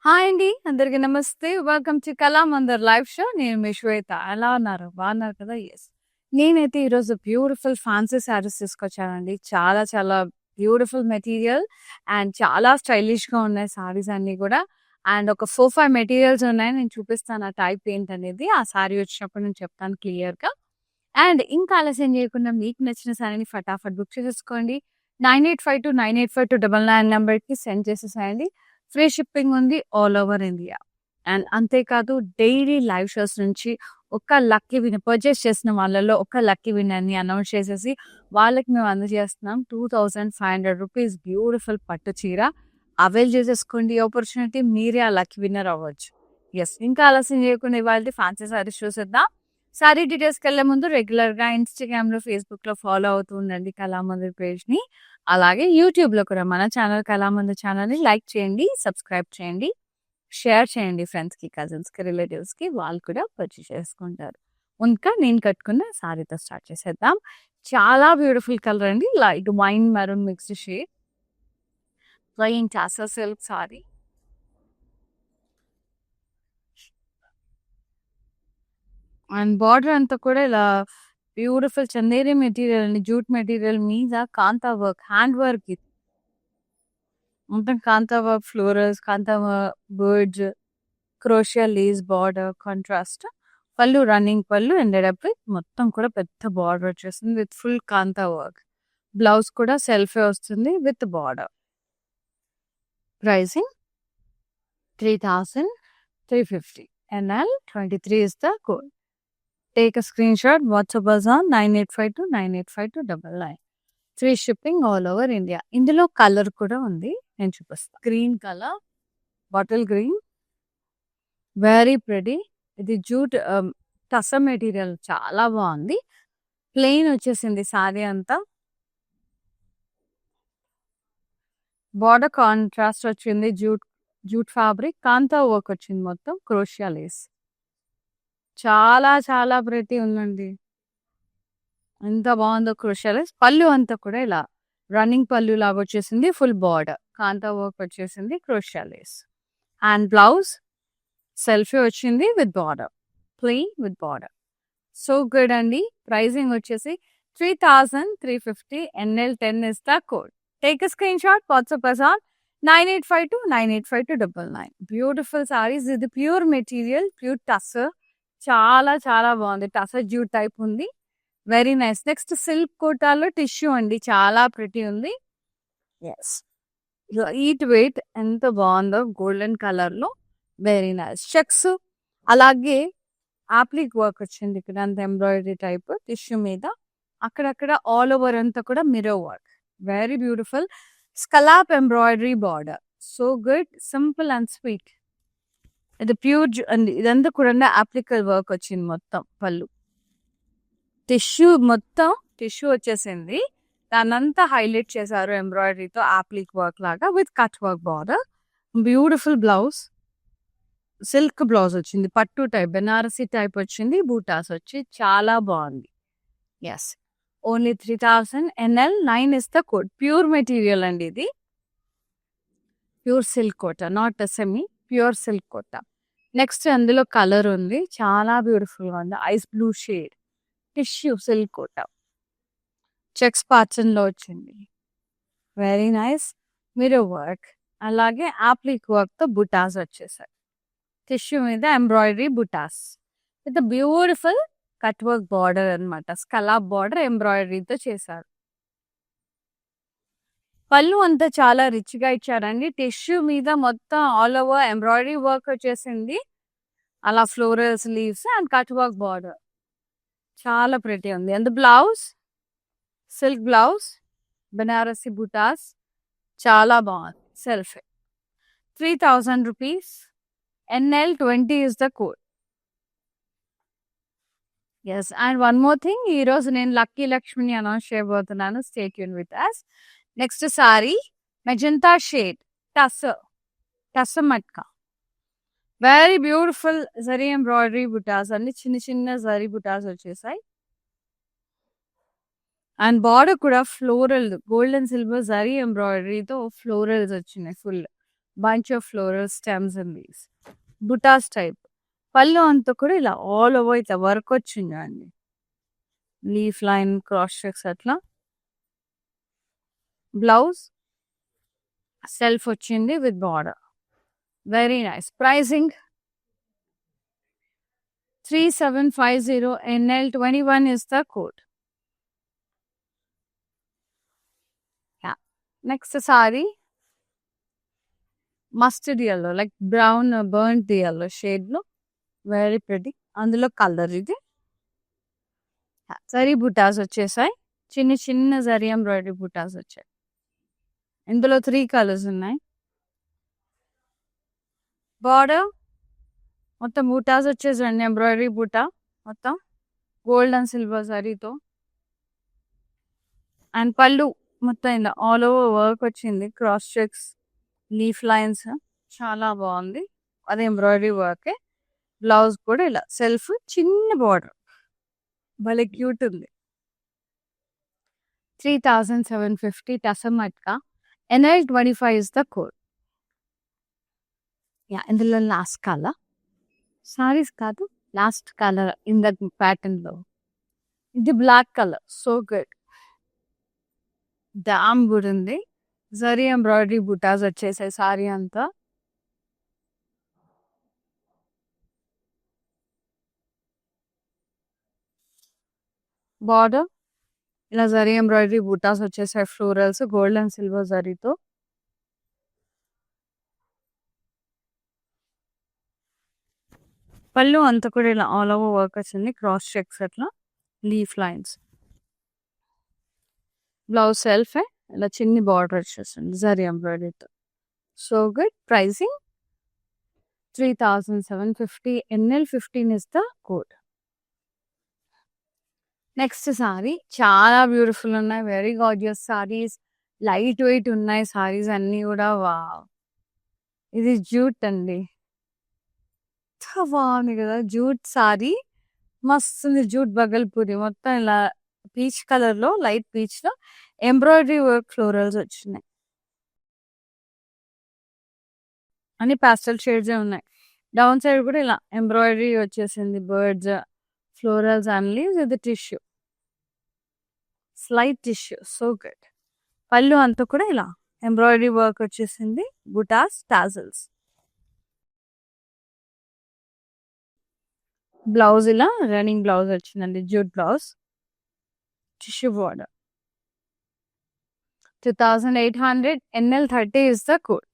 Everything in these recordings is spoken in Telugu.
హాయ్ అండి. అందరికి నమస్తే. Welcome to Kalamandir live show. నేను మీ శ్వేత. ఎలా ఉన్నారు? బాగున్నారు కదా? యెస్. నేనైతే ఈరోజు బ్యూటిఫుల్ ఫ్యాన్సీ శారీస్ తీసుకొచ్చానండి. చాలా చాలా బ్యూటిఫుల్ మెటీరియల్ అండ్ చాలా స్టైలిష్‌గా ఉన్నాయి శారీస్ అన్నీ గూడా. అండ్ ఒక 4, 5 మెటీరియల్స్ ఉన్నాయి. నేను చూపిస్తాను ఆ టైప్ ఏంటనేది. ఆ శారీ వచ్చినప్పుడు నేను చెప్తాను క్లియర్‌గా. అండ్ ఇంకా ఆలస్యం చేయకుండా మీకు నచ్చిన శారీని ఫటాఫట్ బుక్ చేసేసుకోండి. 9852985299 నంబర్‌కి సెండ్ చేసేసేయండి. ఫ్రీ షిప్పింగ్ ఉంది ఆల్ ఓవర్ ఇండియా. అండ్ అంతేకాదు డైలీ లైవ్ షోస్ నుంచి ఒక లక్కీ విన్నర్ పర్చేస్ చేసిన వాళ్ళలో ఒక లక్కీ విన్నర్‌ని అనౌన్స్ చేసేసి వాళ్ళకి మేము అందజేస్తున్నాం. రూ. 2500 బ్యూటిఫుల్ పట్టు చీర. అవైల్ చేసేసుకోండి ఈ ఆపర్చునిటీ. మీరే ఆ లక్కీ విన్నర్ అవ్వచ్చు. యెస్. ఇంకా ఆలస్యం చేయకుండా ఇవాల్టి ఫ్యాన్సీ సారీస్ చూసేద్దాం. సారీ డీటెయిల్స్‌కెళ్ళే ముందు రెగ్యులర్‌గా ఇన్‌స్టాగ్రామ్‌లో, ఫేస్‌బుక్‌లో ఫాలో అవుతూ ఉండండి కళామందిర్ పేజ్‌ని. అలాగే యూట్యూబ్‌లో కూడా మన ఛానల్ కళామందిర్ ఛానల్‌ని లైక్ చేయండి, సబ్స్క్రైబ్ చేయండి, షేర్ చేయండి ఫ్రెండ్స్‌కి, కజిన్స్‌కి, రిలేటివ్స్‌కి. వాళ్ళు కూడా పర్చేస్ చేసుకుంటారు. ఇంకా నేను కట్టుకున్న సారీతో స్టార్ట్ చేసేద్దాం. చాలా బ్యూటిఫుల్ కలర్ అండి. Light wine maroon mixed shade. Plain tussar silk sari. And border అంతా కూడా ఇలా బ్యూటిఫుల్ చందేరి మెటీరియల్ అండి. జూట్ మెటీరియల్ మీద కాంతా వర్క్, హ్యాండ్ వర్క్ ఇది. మొత్తం kantha work, florals, kantha birds, crochet lace border contrast. పళ్ళు రన్నింగ్ పళ్ళు ఎండెడ్ అప్ విత్ మొత్తం కూడా పెద్ద బార్డర్ వచ్చేసింది with full kantha work. Blouse కూడా సెల్ఫే వస్తుంది with border. Pricing 3350. NL 23 is the code. Take a screenshot. WhatsApp us on 9852985299. Free shipping all over India. ఇందులో కలర్ కూడా ఉంది. నేను చూపిస్తాను. Green colour, bottle green, very pretty. ఇది జూట్ టసర్ మెటీరియల్ చాలా బాగుంది. ప్లెయిన్ వచ్చేసింది సారీ అంతా. బార్డర్ కాంట్రాస్ట్ వచ్చింది. జూట్ ఫ్యాబ్రిక్, కాంతా వర్క్ వచ్చింది మొత్తం, క్రోషియా లేస్. చాలా చాలా ప్రెటీ ఉందండి. ఎంత బాగుందో క్రోషియా లేస్. పళ్ళు అంతా కూడా ఇలా రన్నింగ్ పళ్ళు లాగా వచ్చేసింది. ఫుల్ బార్డర్ కాంతా వర్క్ వచ్చేసింది, క్రోషియా లేస్. అండ్ బ్లౌజ్ సెల్ఫీ వచ్చింది with border, plain with border. So good అండి. ప్రైసింగ్ వచ్చేసి 3350. NL 10 is the code. Take a screenshot. WhatsApp us on 9852985299. Beautiful saris. ఇది ప్యూర్ మెటీరియల్, ప్యూర్ టసర్. చాలా చాలా బాగుంది. టసర్ జూట్ టైప్ ఉంది. Very nice. నెక్స్ట్ సిల్క్ కోటాలో టిష్యూ అండి. చాలా ప్రిటీ ఉంది. ఎస్. లైట్ వెయిట్ ఎంత బాగుందో గోల్డెన్ కలర్ లో. Very nice. చెక్స్ అలాగే ఆప్లిక్ వర్క్ వచ్చింది ఇక్కడ. అంత ఎంబ్రాయిడరీ టైప్ టిష్యూ మీద. అక్కడక్కడ ఆల్ ఓవర్ అంతా కూడా mirror work. Very beautiful. Scallop embroidery border. So good. Simple and sweet. ఇది ప్యూర్ అండి. ఇదంతా కూడా ఆప్లికల్ వర్క్ వచ్చింది మొత్తం. పళ్ళు టిష్యూ మొత్తం టిష్యూ వచ్చేసింది. దాన్నంతా హైలైట్ చేశారు ఎంబ్రాయిడరీతో ఆప్లిక్ వర్క్ లాగా with cut work border. Beautiful blouse. Silk blouse వచ్చింది. పట్టు టైప్, బెనారసీ టైప్ వచ్చింది. బూటాస్ వచ్చి చాలా బాగుంది. Yes. Only 3000. NL 9 is the code. Pure material అండి ఇది. Pure silk kota, not semi, pure silk kota. Next అందులో కలర్ ఉంది. చాలా బ్యూటిఫుల్ గా ఉంది. Ice blue shade. Tissue silk kota. Checks pattern లో వచ్చింది. Very nice. Mirror work. అలాగే ఆప్లిక్ వర్క్ తో బుటాస్ వచ్చేసాయి. టిష్యూ మీద embroidery butas with beautiful cut work border అనమాట. స్కలాప్ బార్డర్ ఎంబ్రాయిడరీతో చేశారు. పళ్ళు అంతా చాలా రిచ్ గా ఇచ్చారండి. టిష్యూ మీద మొత్తం ఆల్ ఓవర్ ఎంబ్రాయిడరీ వర్క్ వచ్చేసింది. అలా florals, leaves and cut work border. చాలా ప్రిటీ ఉంది. And blouse silk blouse, Banarasi butas. చాలా బాగుంది. Self 3000 rupees. NL 20 is the code. Yes. And one more thing. ఈ రోజు నేను లక్కీ లక్ష్మిని అనౌన్స్ చేయబోతున్నాను. Stay tune with us. Next sari magenta shade tussar matka. Very beautiful zari embroidery butas. అన్ని చిన్న చిన్న జరీ బుటాస్ వచ్చేసాయి. అండ్ బార్డర్ కూడా floral gold and silver zari ఎంబ్రాయిడరీతో florals వచ్చినాయి full. bunch of floral stems in these. Buttas type. పళ్ళు అంతా కూడా ఇలా ఆల్ ఓవర్ ఇట్లా వర్క్ వచ్చింది అండి. లీఫ్ లైన్ క్రాస్ చెక్స్ అట్లా. బ్లౌజ్ సెల్ఫ్ వచ్చింది with border. Very nice. Pricing 3750 NL21 is the code. Yeah. Next saree. Mustard yellow, like brown burnt yellow shade లో వెరీ ప్రెటీ. అందులో కలర్ ఇది. జరీ బుటాస్ వచ్చేసాయి. చిన్న చిన్న జరీ ఎంబ్రాయిడరీ బుటాస్ వచ్చాయి. ఇందులో 3 కలర్స్ ఉన్నాయి. బార్డర్ మొత్తం బూటాస్ వచ్చేసండి. ఎంబ్రాయిడరీ బూటా మొత్తం గోల్డ్ అండ్ సిల్వర్ జరీతో. అండ్ పళ్ళు మొత్తం ఇలా ఆల్ ఓవర్ వర్క్ వచ్చింది. క్రాస్ చెక్స్, లీఫ్ లైన్స్ చాలా బాగుంది. అది ఎంబ్రాయిడరీ వర్కే. బ్లౌజ్ కూడా ఇలా సెల్ఫ్ చిన్న బార్డర్ భలే క్యూట్ ఉంది. 3750 టసమట్కా. NL25 is the code. Yeah, ఇందులో లాస్ట్ కలర్ సారీస్ కాదు, last colour in the pattern లో ఇది black colour. So good, damn good ఉంది. జరీ ఎంబ్రాయిడరీ బుటాస్ వచ్చేసాయి సారీ అంతా. బార్డర్ ఇలా జరీ ఎంబ్రాయిడరీ బుటాస్ వచ్చేసాయి. ఫ్లోరల్స్ గోల్డ్ అండ్ సిల్వర్ జరీతో. పళ్ళు అంతా కూడా ఇలా ఆల్ ఓవర్ వర్క్ వచ్చింది. క్రాస్ చెక్స్ అట్లా లీఫ్ లైన్స్. బ్లౌజ్ సెల్ఫ్ ఇలా చిన్ని బార్డర్ వచ్చేసింది జరీ ఎంబ్రాయిడరీతో. So good. Pricing 3750 NL15 is the code. Next sari చాలా బ్యూటిఫుల్ ఉన్నాయి. Very gorgeous saris. Light weight ఉన్నాయి సారీస్ అన్నీ కూడా. వావ్, ఇది జూట్ అండి. బాగుంది కదా జూట్ సారీ. మస్తుంది. జూట్ బగల్పూరి మొత్తం ఇలా పీచ్ కలర్ లో, లైట్ పీచ్ లో ఎంబ్రాయిడరీ వర్క్ ఫ్లోరల్స్ వచ్చినాయి. అన్ని పాస్టల్ షేడ్స్ ఉన్నాయి. డౌన్ సైడ్ కూడా ఇలా ఎంబ్రాయిడరీ వచ్చేసింది. Birds, florals and leaves with tissue, slight tissue. So good. పళ్ళు అంతా కూడా ఇలా ఎంబ్రాయిడరీ వర్క్ వచ్చేసింది. బుటాస్, టాజల్స్. బ్లౌజ్ ఇలా రన్నింగ్ బ్లౌజ్ వచ్చిందండి. Jute blouse, tissue border. 2800 NL30 is the code.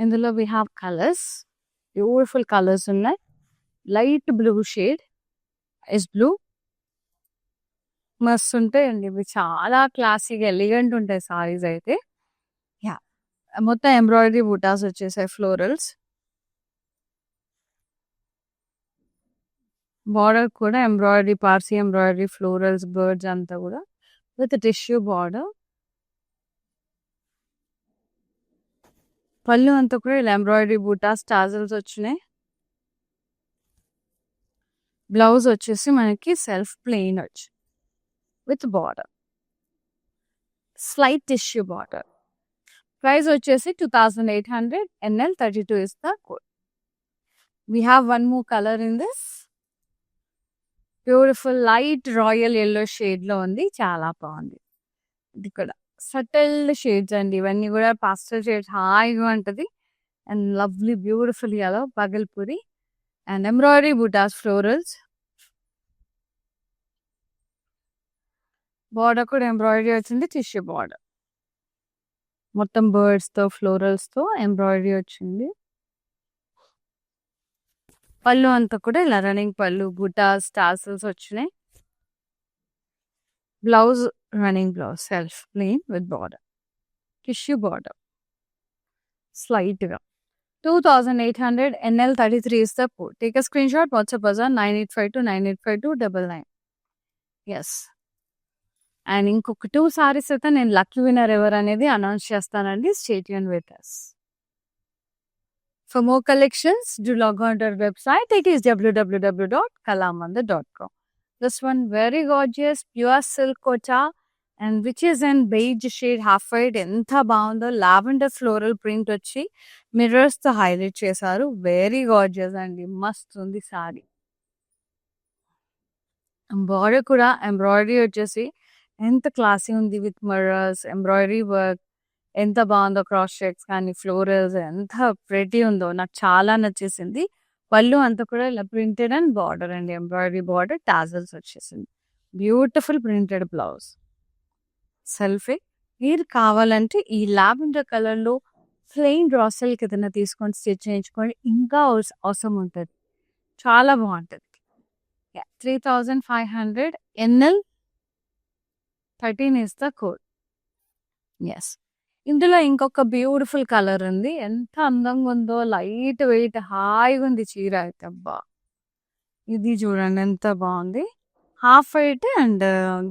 ఇందులో we have colors. Beautiful colours ఉన్నాయి. Light blue shade, is blue. మస్తు ఉంటాయండి ఇవి. చాలా క్లాసిక్ ఎలిగెంట్ ఉంటాయి సారీస్ అయితే. యా, మొత్తం ఎంబ్రాయిడరీ బూటాస్ వచ్చేసాయి. ఫ్లోరల్స్. బార్డర్ కూడా embroidery, Parsi embroidery, florals, birds అంతా కూడా విత్ టిష్యూ బార్డర్. పళ్ళు అంతా కూడా ఇలా ఎంబ్రాయిడరీ బూటాస్, టాజల్స్ వచ్చినాయి. బ్లౌజ్ వచ్చేసి మనకి సెల్ఫ్ ప్లెయిన్ వచ్చి with border, slight tissue border. Price వచ్చేసి 2800 NL32 is the code. We have one more color in this. Beautiful light royal yellow shade లో ఉంది. చాలా బాగుంది. ఇది కూడా సటిల్ షేడ్స్ అండి. ఇవన్నీ కూడా పాస్టల్ షేడ్స్. హాయిగా ఉంటుంది. And lovely beautiful yellow Bhagalpuri and embroidery buttas, florals. Border కూడా ఎంబ్రాయిడరీ వచ్చింది. టిష్యూ బార్డర్ మొత్తం బర్డ్స్ తో, ఫ్లోరల్స్ తో ఎంబ్రాయిడరీ వచ్చింది. పళ్ళు అంతా కూడా ఇలా రన్నింగ్ పళ్ళు, బుటాస్, టాసల్స్ వచ్చినాయి. Blouse running blouse, self plain with border, tissue border slight గా. 2800 NL33 is the code. Take a screenshot, WhatsApp us on 9852985299. Yes. And ఇంకొక 2 సారీస్ అయితే నేను లక్కీ విన్నర్ ఎవరు అనేది అనౌన్స్ చేస్తానండి. Stay tune with us. For more collections, do log on to our website. It is www.kalamanda.com. This one very gorgeous, pure silk kota and which is and beige shade half white ఎంత బాగుందో లావెండర్ ఫ్లోరల్ ప్రింట్ వచ్చి మిర్రర్స్ తో హైలైట్ చేశారు. వెరీ గార్జియస్ అండి, మస్త్ ఉంది సారీ. బార్డర్ కూడా ఎంబ్రాయిడరీ వచ్చేసి ఎంత క్లాసీ ఉంది విత్ మిర్రర్స్, ఎంబ్రాయిడరీ వర్క్ ఎంత బాగుందో, క్రాస్ చెక్స్ కానీ ఫ్లోరల్స్ ఎంత ప్రెటీ ఉందో నాకు చాలా నచ్చేసింది. పళ్ళు అంతా కూడా ఇలా ప్రింటెడ్ అండ్ బార్డర్ అండి, ఎంబ్రాయిడరీ బార్డర్, టాజల్స్ వచ్చేసింది. Beautiful printed blouse. సెల్ఫీ మీరు కావాలంటే ఈ లావెండర్ కలర్ లో ప్లెయిన్ డ్రా సిల్క్ ఏదైనా తీసుకొని స్టిచ్ చేయించుకోండి, ఇంకా అవసరం ఉంటుంది, చాలా బాగుంటుంది. 3500 NL 13 is the code. Yes, ఇందులో ఇంకొక బ్యూటిఫుల్ కలర్ ఉంది, ఎంత అందంగా ఉందో, లైట్ వెయిట్ హాయిగా ఉంది చీర అయితే. అబ్బా ఇది చూడండి ఎంత బాగుంది, half white and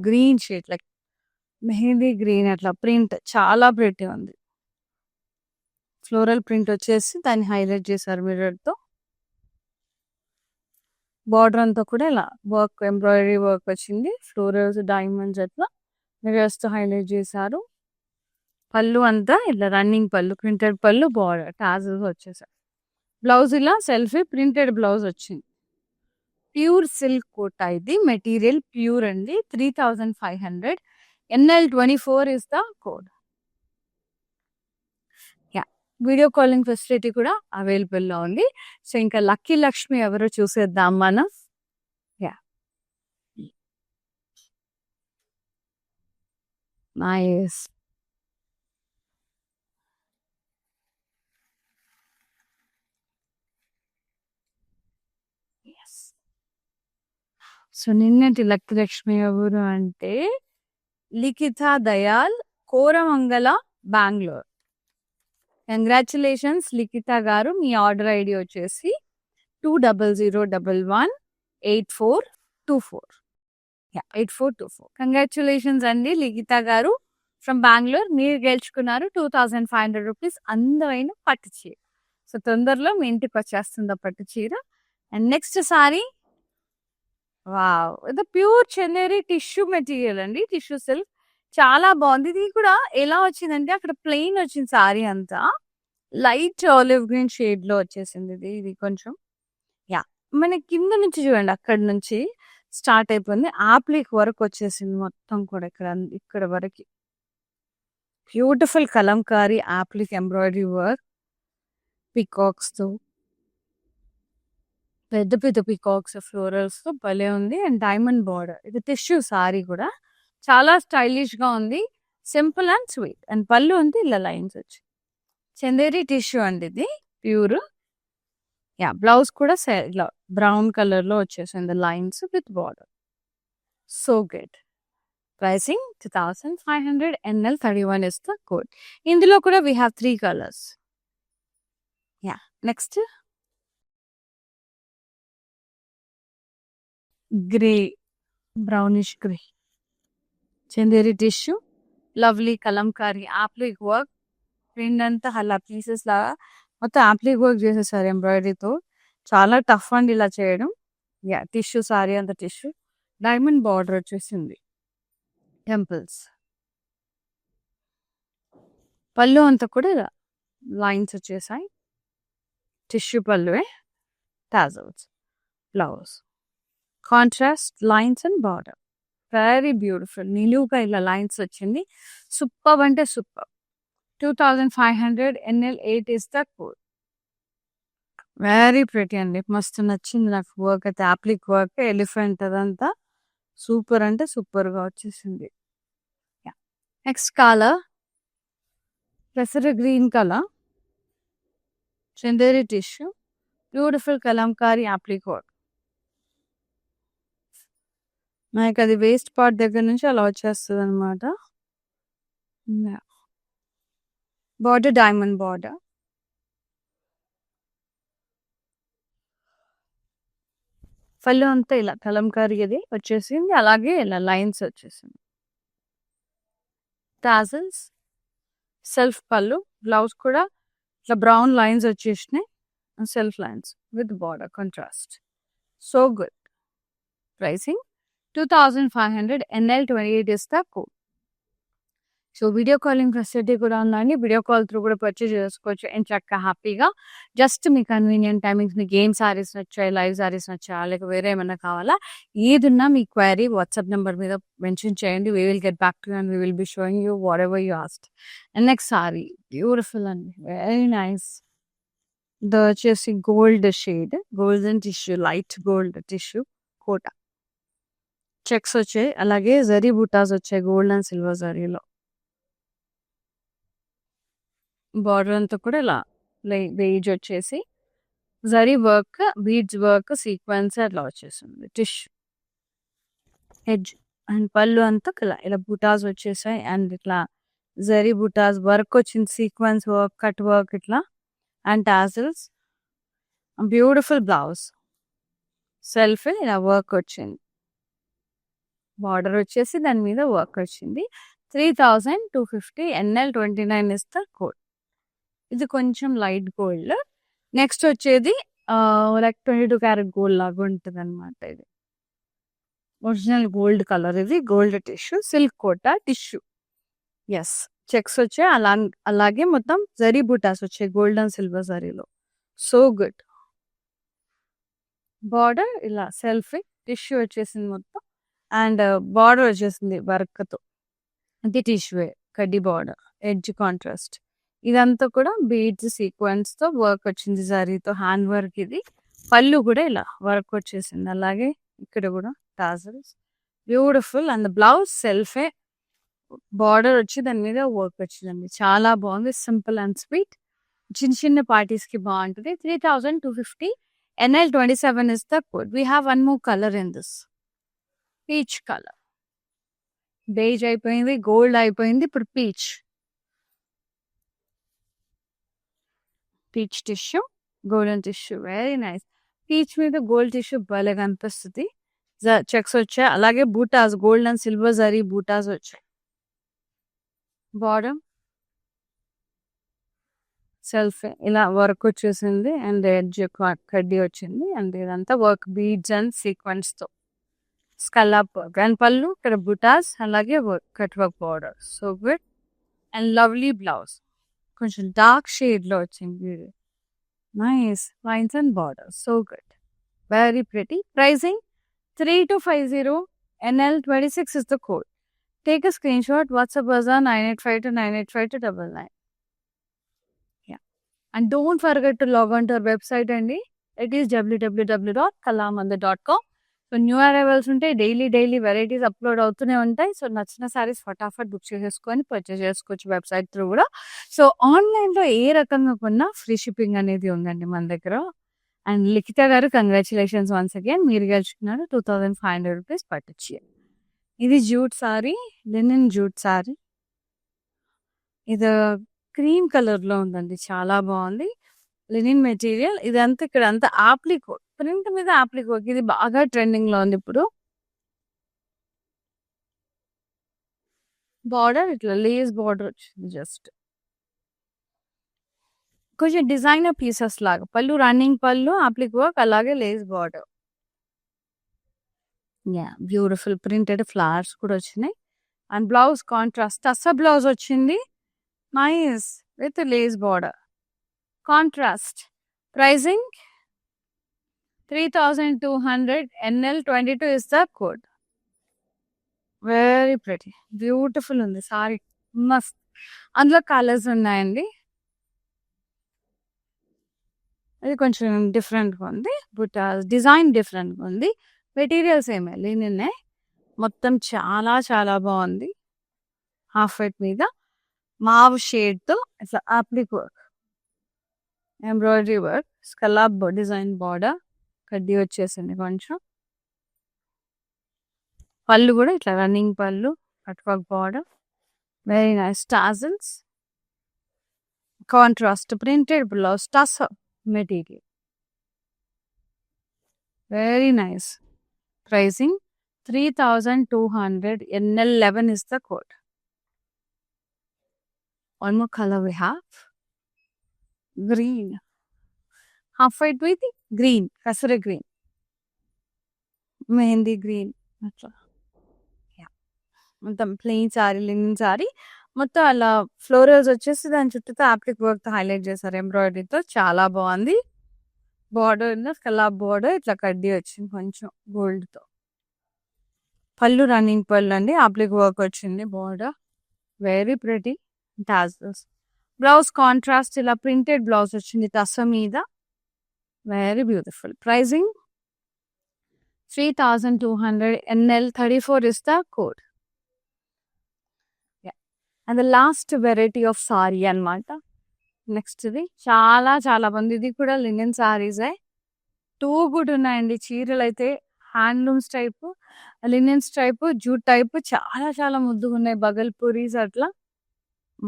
green shade like mehndi green అట్లా ప్రింట్ చాలా ప్రిటీ ఉంది. ఫ్లోరల్ ప్రింట్ వచ్చేసి దాన్ని హైలైట్ చేశారు మిర్రర్ తో. బార్డర్ అంతా కూడా ఇలా వర్క్, ఎంబ్రాయిడరీ వర్క్ వచ్చింది, ఫ్లోరల్స్, డైమండ్స్ అట్లా మిర్రర్స్ తో హైలైట్ చేశారు. పళ్ళు అంతా ఇలా రన్నింగ్ పళ్ళు, ప్రింటెడ్ పళ్ళు, బార్డర్ టాజల్స్ వచ్చేసారు. బ్లౌజ్ ఇలా సెల్ఫీ ప్రింటెడ్ బ్లౌజ్ వచ్చింది. ప్యూర్ సిల్క్ కోటా, ఇది మెటీరియల్ ప్యూర్ అండి. 3500 NL 24 is the code. Yeah, video calling facility కూడా అవైలబుల్ లో ఉంది. సో ఇంకా లక్కీ లక్ష్మి ఎవరో చూసేద్దాం మనం. Yeah, nice. సో నిన్నటి లక్కీ లక్ష్మి ఎవరు అంటే లిఖిత దయాల్, కోరమంగళ, బెంగళూరు. కంగ్రాచులేషన్స్ లిఖిత గారు, మీ ఆర్డర్ ఐడి వచ్చేసి 20018424. 8424. కంగ్రాచులేషన్స్ అండి లిఖిత గారు ఫ్రమ్ బెంగళూరు. మీరు గెలుచుకున్నారు 2500 రూపీస్ అందమైన పట్టు చీర. సో తొందరలో మీ ఇంటికి వచ్చేస్తుంది పట్టు చీర. అండ్ నెక్స్ట్ సారీ, వావ్, ఇది ప్యూర్ చందేరి టిష్యూ మెటీరియల్ అండి, టిష్యూ సిల్క్, చాలా బాగుంది. ఇది కూడా ఎలా వచ్చిందంటే అక్కడ ప్లెయిన్ వచ్చింది సారీ అంతా, లైట్ ఆలివ్ గ్రీన్ షేడ్ లో వచ్చేసింది. ఇది కొంచెం యా, మన కింద నుంచి చూడండి, అక్కడ నుంచి స్టార్ట్ అయిపోయింది, ఆప్లిక్ వరకు వచ్చేసింది మొత్తం కూడా, ఇక్కడ వరకు beautiful Kalamkari ఆప్లిక్ embroidery work, peacocks తో, పెద్ద పెద్ద పికాక్స్, ఫ్లోరల్స్ తో భలే ఉంది. అండ్ డైమండ్ బార్డర్, ఇది టిష్యూ సారీ కూడా చాలా స్టైలిష్ గా ఉంది, సింపుల్ అండ్ స్వీట్. అండ్ పళ్ళు ఉంది ఇలా లైన్స్ వచ్చి, చందేరి టిష్యూ అండి ఇది ప్యూర్. యా, బ్లౌజ్ కూడా ఇలా బ్రౌన్ కలర్ లో వచ్చేసింది, lines with border. So good. Pricing 2500 NL 31 is the code. ఇందులో కూడా we have 3 colours. Yeah, next grey, brownish grey, Chanderi tissue, lovely Kalamkari applique work, print అంతా అలా పీసెస్ లాగా మొత్తం ఆప్లిక్ వర్క్ చేసేసారు ఎంబ్రాయిడరీతో, చాలా టఫ్ అండి ఇలా చేయడం. యా, టిష్యూ సారీ అంత టిష్యూ, డైమండ్ బార్డర్ వచ్చేసింది, టెంపుల్స్, పళ్ళు అంతా కూడా లైన్స్ వచ్చేసాయి, టిష్యూ పళ్ళువే, tassels, blouse, contrast lines and border, very beautiful. నిలువుగా ఇలా లైన్స్ వచ్చింది, సూపర్ అంటే super. 2500 NL 8 is the code. Very pretty అండి, మస్తు నచ్చింది నాకు వర్క్ అయితే, ఆప్లిక్ వర్క్, ఎలిఫెంట్ అదంతా సూపర్ అంటే సూపర్ గా వచ్చేసింది. నెక్స్ట్ కలర్ పెసర green colour, Chanderi tissue, beautiful Kalamkari applique work. మనకి అది వేస్ట్ పార్ట్ దగ్గర నుంచి అలా వచ్చేస్తుంది అనమాట. బార్డర్ డైమండ్ బార్డర్, పళ్ళు అంతా ఇలా కలంకారీ అది వచ్చేసింది, అలాగే ఇలా లైన్స్ వచ్చేసింది, టాజల్స్, సెల్ఫ్ పళ్ళు, బ్లౌజ్ కూడా ఇట్లా బ్రౌన్ లైన్స్ వచ్చేసినాయి, self lines with border contrast. So good. Pricing 2500 NL 28 is the code. So, video calling facility కూడా ఉందండి. వీడియో కాల్ త్రూ కూడా పర్చేజ్ చేసుకోవచ్చు ఎంచక్కా హ్యాపీగా. జస్ట్ మీ కన్వీనియంట్ టైమింగ్స్ మీకు ఏం శారీస్ నచ్చాయి, లైవ్ శారీస్ నచ్చాయా, లేక వేరే ఏమన్నా కావాలా? ఏదున్నా మీ క్వెరీ వాట్సాప్ నంబర్ మీద మెన్షన్ చేయండి. We will get back to you and we will be showing you whatever you asked. And next sari beautiful అండి. Very nice. వచ్చేసి gold shade, golden tissue, light gold tissue kota. Checks వచ్చాయి. అలాగే జరీ బుటాస్ వచ్చాయి గోల్డ్ అండ్ సిల్వర్ జరీలో. బార్డర్ అంతా కూడా ఇలా బేజ్ వచ్చేసి zari work, beads work, sequence అట్లా వచ్చేసింది. టిష్యూ ఎడ్జ్ అండ్ పళ్ళు అంతా ఇలా బుటాస్ వచ్చేసాయి. అండ్ ఇట్లా జరీ బుటాస్ వర్క్ వచ్చింది, సీక్వెన్స్ వర్క్, కట్ వర్క్ ఇట్లా and tassels. Beautiful blouse, self ఇలా వర్క్ వచ్చింది. బార్డర్ వచ్చేసి దాని మీద వర్క్ వచ్చింది. 3250 NL 29 ఇస్ ద కోడ్. ఇది కొంచెం లైట్ గోల్డ్. నెక్స్ట్ వచ్చేది లైక్ 22 క్యారెట్ గోల్డ్ లాగా ఉంటుంది అనమాట. ఇది ఒరిజినల్ గోల్డ్ కలర్. ఇది gold tissue, silk kota tissue. Yes, checks వచ్చాయి. అలాగే మొత్తం జరీ బుటాస్ వచ్చాయి గోల్డ్ అండ్ సిల్వర్ జరీలో. So good. బార్డర్ ఇలా సెల్ఫ్ టిష్యూ వచ్చేసింది మొత్తం. అండ్ బార్డర్ వచ్చేసింది వర్క్తో. ఇది టిష్యూ కడ్డీ బార్డర్, ఎడ్జ్ కాంట్రాస్ట్. ఇదంతా కూడా బీడ్స్ సీక్వెన్స్తో వర్క్ వచ్చింది జరీతో, హ్యాండ్ వర్క్. ఇది పళ్ళు కూడా ఇలా వర్క్ వచ్చేసింది. అలాగే ఇక్కడ కూడా టాజల్స్, బ్యూటిఫుల్. అండ్ బ్లౌజ్ సెల్ఫే, బార్డర్ వచ్చి దాని మీద వర్క్ వచ్చిందండి. చాలా బాగుంది, సింపుల్ అండ్ స్వీట్. చిన్న చిన్న పార్టీస్కి బాగుంటుంది. 3250 NL 27 is the code. We have one more color in this. Peach colour. Beige అయిపోయింది, గోల్డ్ అయిపోయింది, ఇప్పుడు peach. Peach tissue, golden tissue, very nice. Peach మీద గోల్డ్ టిష్యూ భలే కనిపిస్తుంది. చెక్స్ వచ్చాయి. అలాగే బూటాస్, గోల్డ్ అండ్ సిల్వర్ జరీ బూటాస్ వచ్చాయి. బార్డర్ సెల్ఫ్ ఇలా వర్క్ వచ్చేసింది. అండ్ ఎడ్జ్ కడ్డీ వచ్చింది. అండ్ ఇదంతా వర్క్ బీడ్స్ అండ్ సీక్వెన్స్తో స్కల్లప్ వర్క్. అండ్ పళ్ళు ఇక్కడ బుటాస్, అలాగే cut work border. So good. And lovely blouse కొంచెం డార్క్ షేడ్లో వచ్చింది. Nice lines and border. So good, very pretty. Pricing 3250 NL 26 is the code. Take a screenshot, WhatsApp Bazaar 9852985299. Yeah. And don't forget to log on to our website, Andy. It is www.kalamanda.com. So new arrivals ఉంటాయి. డైలీ వెరైటీస్ అప్లోడ్ అవుతూనే ఉంటాయి. సో నచ్చిన సారీస్ ఫటాఫట్ బుక్ చేసేసుకొని పర్చేస్ చేసుకోవచ్చు వెబ్సైట్ త్రూ కూడా. సో ఆన్లైన్లో ఏ రకంగా కొన్నా ఫ్రీ షిప్పింగ్ అనేది ఉందండి మన దగ్గర. అండ్ లిఖిత గారు కంగ్రాచులేషన్స్ వన్స్ అగైన్, మీరు గెలుచుకున్నారు 2500 రూపీస్ పట్టొచ్చు. ఇది jute sorry, linen jute sorry. ఇది క్రీమ్ కలర్లో ఉందండి, చాలా బాగుంది. Linen material. ఇదంతా ఇక్కడ అంతా ఆప్లికోట్, ప్రింట్ మీద ఆప్లికోట్. ఇది బాగా ట్రెండింగ్ లో ఉంది ఇప్పుడు. బార్డర్ ఇట్లా లేస్ బార్డర్ వచ్చింది. జస్ట్ కొంచెం డిజైనర్ పీసెస్ లాగా. పళ్ళు రన్నింగ్ పళ్ళు, ఆప్లిక్ వర్క్, అలాగే lace border. Yeah, beautiful printed flowers కూడా వచ్చినాయి. And blouse contrast tussar blouse వచ్చింది. Nice with lace border contrast. Pricing 3200 NL 22 is the code. Very pretty, beautiful ఉంది సారీ, మస్త్. అందులో కలర్స్ ఉన్నాయండి. ఇది కొంచెం డిఫరెంట్గా ఉంది. బట్ డిజైన్ డిఫరెంట్గా ఉంది. మెటీరియల్స్ ఏమే లినినే. మొత్తం చాలా చాలా బాగుంది. హాఫ్ వైట్ మీద మావ్ షేడ్తో ఇట్లా applique work, embroidery work, scallop design border, కడ్డీ వచ్చేసింది కొంచెం. పళ్ళు కూడా ఇట్లా రన్నింగ్ పళ్ళు, cut work border, very nice. Tassels, contrast printed blouse, tussar material, very nice. Pricing 3200 NL 11 is the code. One more color we have. Green. Half white with green. Kasura green. Mehendi green. Yeah. Plain saree, linen saree. మొత్తం అలా ఫ్లోరల్స్ వచ్చేసి దాని చుట్టూతో యాప్లిక్ వర్క్ తో హైలైట్ చేశారు ఎంబ్రాయిడరీతో. చాలా బాగుంది. బార్డర్ స్కలాప్ బార్డర్ ఇట్లా కడ్డీ వచ్చింది కొంచెం గోల్డ్ తో. పళ్ళు రన్నింగ్ పళ్ళు అండి. యాప్లిక్ వర్క్ వచ్చింది border. Very pretty tassels. Blouse contrast ఇలా ప్రింటెడ్ బ్లౌజ్ వచ్చింది టస మీద. Very beautiful. Pricing 3200. NL 34 is the code. Yeah. And the last variety of saree అన్నమాట. నెక్స్ట్ ఇది చాలా చాలా బాగుంది. ఇది కూడా లినెన్ సారీస్. 2 కూడా ఉన్నాయండి. చీరలు అయితే handlooms type, linens type, jute type చాలా చాలా ముద్దుగా ఉన్నాయి. బగల్పూరీస్ అట్లా.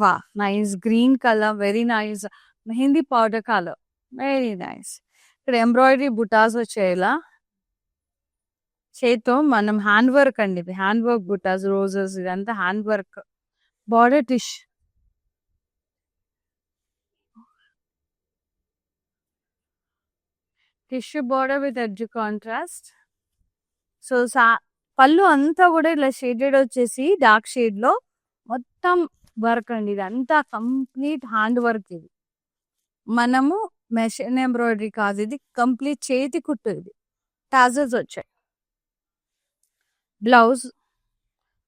వా nice green colour. Very nice. Mehndi powder colour. Very nice. ఇక్కడ ఎంబ్రాయిడరీ బుటాస్ వచ్చాయి ఇలా చేతో. మనం హ్యాండ్ వర్క్ అండి. ఇది హ్యాండ్ వర్క్ బుటాస్, రోజెస్ ఇదంతా hand work. Border tissue border with edge contrast. So పళ్ళు అంతా కూడా ఇలా షేడెడ్ వచ్చేసి డార్క్ షేడ్ లో మొత్తం వర్క్ అండి. ఇది అంతా కంప్లీట్ హ్యాండ్ వర్క్. ఇది మనము మెషిన్ ఎంబ్రాయిడరీ కాదు, ఇది కంప్లీట్ చేతి కుట్టు. ఇది టాజల్స్ వచ్చాయి. బ్లౌజ్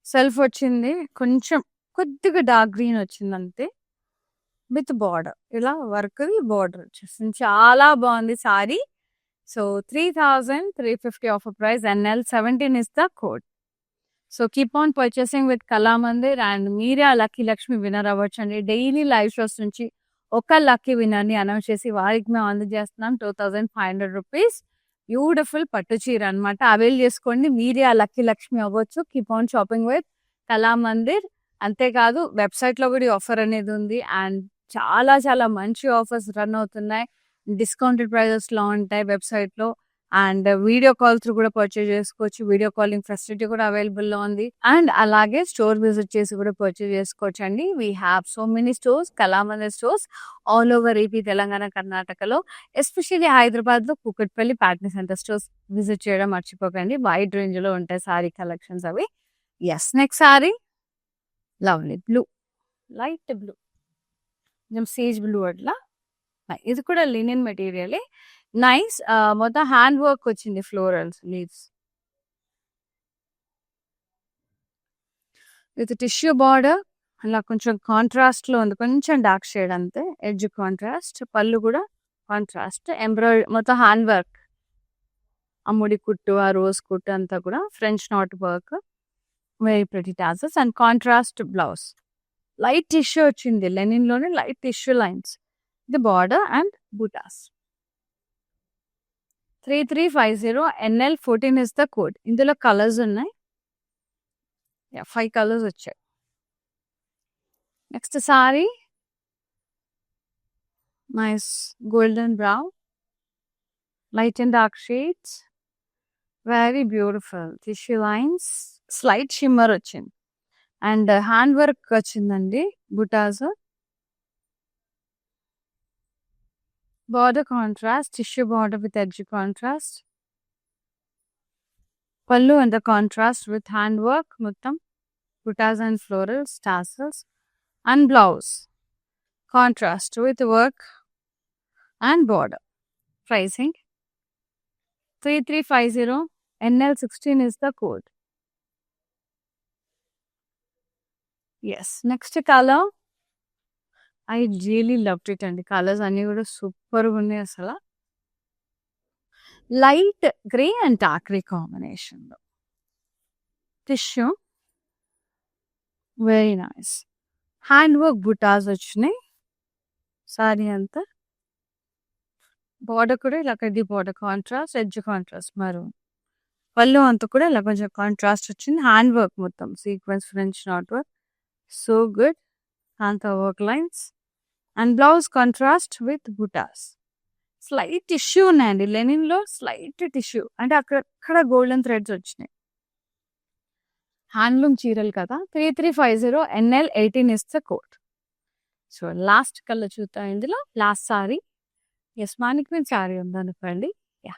సెల్ఫ్ వచ్చింది, కొంచెం కొద్దిగా డార్క్ గ్రీన్ వచ్చింది అంతే. విత్ బార్డర్ ఇలా వర్క్ బార్డర్ వచ్చేసింది. చాలా బాగుంది sorry. So 3350 offer price. NL 17 is the code. So keep on purchasing with Kalamandir and మీరే ఆ లక్కీ లక్ష్మి విన్నర్ అవ్వచ్చు అండి. డైలీ లైవ్ షోస్ నుంచి ఒక లక్కీ విన్నర్ ని అనౌన్స్ చేసి వారికి మేము అందజేస్తున్నాం 2500 రూపీస్. బ్యూటిఫుల్ పట్టు చీర అనమాట. అవైల్ చేసుకోండి. మీరే ఆ లక్కీ లక్ష్మి అవ్వచ్చు. Keep on shopping with Kalamandir. అంతేకాదు వెబ్సైట్ లో కూడా ఆఫర్ అనేది ఉంది. అండ్ చాలా చాలా మంచి ఆఫర్స్ రన్ అవుతున్నాయి. డిస్కౌంటెడ్ ప్రైజెస్ లో ఉంటాయి వెబ్సైట్ లో. అండ్ వీడియో కాల్ త్రూ కూడా పర్చేజ్ చేసుకోవచ్చు. వీడియో కాలింగ్ ఫెసిలిటీ కూడా అవైలబుల్ లో ఉంది. అండ్ అలాగే స్టోర్ విజిట్ చేసి కూడా పర్చేజ్ చేసుకోవచ్చు అండి. We have so many stores, Kalamandir stores all over AP, Telangana, కర్ణాటకలో. ఎస్పెషల్లీ హైదరాబాద్ లో Kukatpally Patny centre stores visit చేయడం మర్చిపోకండి. వైడ్ రేంజ్ లో ఉంటాయి సారీ కలెక్షన్స్ అవి. Yes, next saree lovely blue, light blue, కొంచెం సేజ్ బ్లూ అట్లా. ఇది కూడా లినెన్ మెటీరియల్. నైస్. మొత్తం హ్యాండ్ వర్క్ వచ్చింది. Florals leaves with tissue border. అలా కొంచెం కాంట్రాస్ట్ లో ఉంది, కొంచెం డార్క్ షేడ్ అంతే. Edge contrast. పళ్ళు కూడా కాంట్రాస్ట్. ఎంబ్రాయిడరీ మొత్తం హ్యాండ్ వర్క్. ఆ ముడి కుట్టు, ఆ రోజ్ కుట్టు అంతా కూడా French knot work. Very pretty tassels and contrast blouse. Light tissue వచ్చింది. లెనిన్ లోనే light tissue lines. The border and buttas. 3350. NL 14 is the code. ఇందులో కలర్స్ ఉన్నాయి. 5 కలర్స్ వచ్చాయి. Next sorry nice golden brown, light and dark shades. Very beautiful tissue lines. Slight shimmer వచ్చింది అండ్ హ్యాండ్ వర్క్ వచ్చిందండి. బుటాస్, border contrast, tissue border with edge contrast. పళ్ళు and contrast with hand work మొత్తం. బుటాస్ and florals, tassels and blouse contrast with work and border. Pricing 3350. NL 16 is the code. Yes, next color. I really loved it అండి. కలర్స్ అన్ని కూడా సూపర్ గా ఉన్నాయి అసలు. Light grey and dark grey combination లో tissue. Very nice. Hand work బుటాస్ వచ్చినాయి సారీ అంతా. బార్డర్ కూడా ఇలా కడ్డీ border contrast, edge contrast maroon. పళ్ళు అంతా కూడా ఇలా కొంచెం కాంట్రాస్ట్ వచ్చింది. హ్యాండ్ వర్క్ మొత్తం sequins French knot work. So good. అంతా work lines and blouse contrast with బుటాస్. స్లైట్ టిష్యూ ఉన్నాయండి. లెనిన్ లో స్లైట్ టిష్యూ అంటే అక్కడ గోల్డెన్ థ్రెడ్స్ వచ్చినాయి. హ్యాండ్లూమ్ చీరలు కదా. 3350. NL 18 is the code. So last colour చూద్దాం. ఇందులో last sari. Yes, mannequin sari ఉందనుకోండి. Yeah,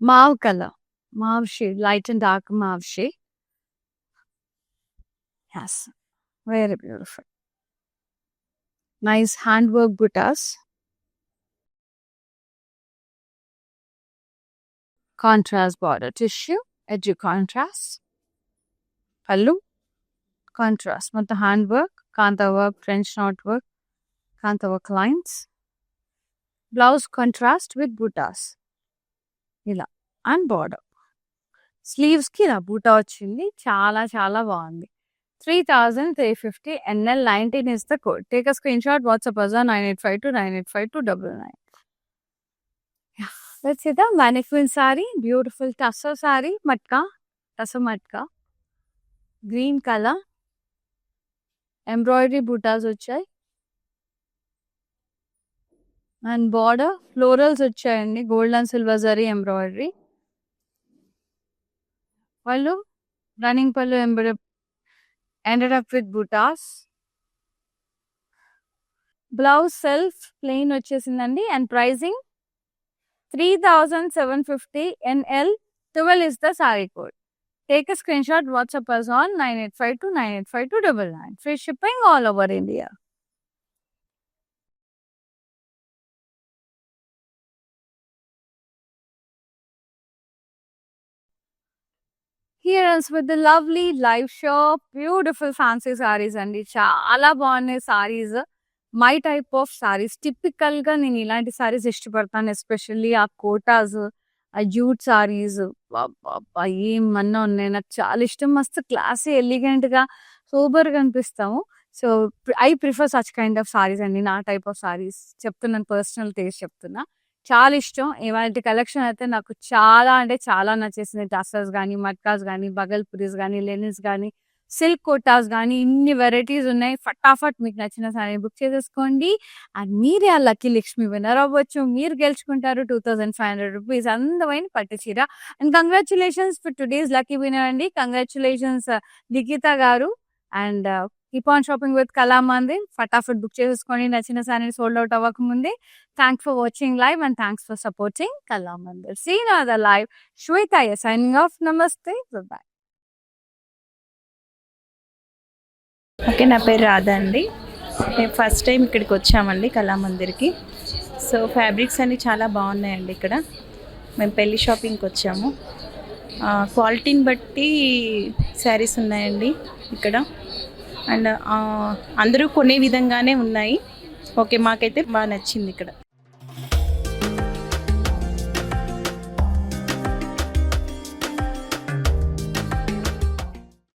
mauve colour, mauve shade, light and dark mauve shade. Yes, very beautiful. Nice hand work బుటాస్. Contrast border tissue, edge contrast. పళ్ళు కాంట్రాస్ట్, మొత్తం hand work, kantha work, French knot work, kantha work lines. Blouse contrast with బుటాస్ ఇలా అండ్ బార్డర్. స్లీవ్స్ కి ఇలా బూటా వచ్చింది, చాలా చాలా బాగుంది. 3350 NL 19 is the code. Take a screenshot, WhatsApp us on 9852985299. Yeah, let's see the mannequin saree, beautiful tussar saree, matka, tussar matka, green color, embroidery bootas వచ్చాయి అండ్ బార్డర్ ఫ్లోరల్స్ వచ్చాయండి, gold and silver zari embroidery. వాళ్ళు రన్నింగ్ పళ్ళు ended up with buttas. Blouse self plain వచ్చేసిందండి and pricing 3750 NL 12 is the saree code. Take a screenshot, WhatsApp us on 9852985299. Free shipping all over India. Here is with the lovely live shop, beautiful fancy sarees అండి, చాలా బాగున్నాయి sarees. My type of saris. Typical గా నేను ఇలాంటి సారీస్ ఇష్టపడతాను, ఎస్పెషల్లీ ఆ కోటాస్, ఆ జూట్ సారీస్ ఏమన్నా ఉన్నాయి, నాకు చాలా ఇష్టం. మస్తు క్లాసీ, ఎలిగెంట్ గా, సూపర్ గా అనిపిస్తాము. So I prefer such kind of saris అండి. నా టైప్ ఆఫ్ సారీస్ చెప్తున్నాను, పర్సనల్ టేస్ట్ చెప్తున్నా, చాలా ఇష్టం. ఇవాళ కలెక్షన్ అయితే నాకు చాలా అంటే చాలా నచ్చేసింది. టసర్స్ కానీ, మట్కాస్ కానీ, బగల్పురీస్ కానీ, లెనిన్స్ కానీ, సిల్క్ కోటాస్ కానీ, ఇన్ని వెరైటీస్ ఉన్నాయి. ఫటాఫట్ మీకు నచ్చిన సారీ బుక్ చేసేసుకోండి అండ్ మీరే ఆ లక్కీ లక్ష్మి విన్నర్ అవ్వచ్చు. మీరు గెలుచుకుంటారు 2500 రూపీస్ అందమైన పట్టు చీర. And congratulations for today's lucky winner అండి. Congratulations Likhita garu. And keep on shopping with Kalamandir. ఫటాఫట్ బుక్ చేసేసుకోండి నచ్చిన సారీ సోల్డ్ అవుట్ అవ్వకముందే. Thanks for watching live and thanks for supporting Kalamandir. See you other live. Shweta signing off. నమస్తే, బాయ్. ఓకే, నా పేరు రాధా అండి. మేము ఫస్ట్ టైం ఇక్కడికి వచ్చామండి కళామందిర్కి. సో ఫ్యాబ్రిక్స్ అన్నీ చాలా బాగున్నాయండి ఇక్కడ. మేము పెళ్ళి షాపింగ్కి వచ్చాము. క్వాలిటీని బట్టి శారీస్ ఉన్నాయండి ఇక్కడ. అండ్ అందరూ కొనే విధంగానే ఉన్నాయి. ఓకే, మాకైతే బాగా నచ్చింది ఇక్కడ.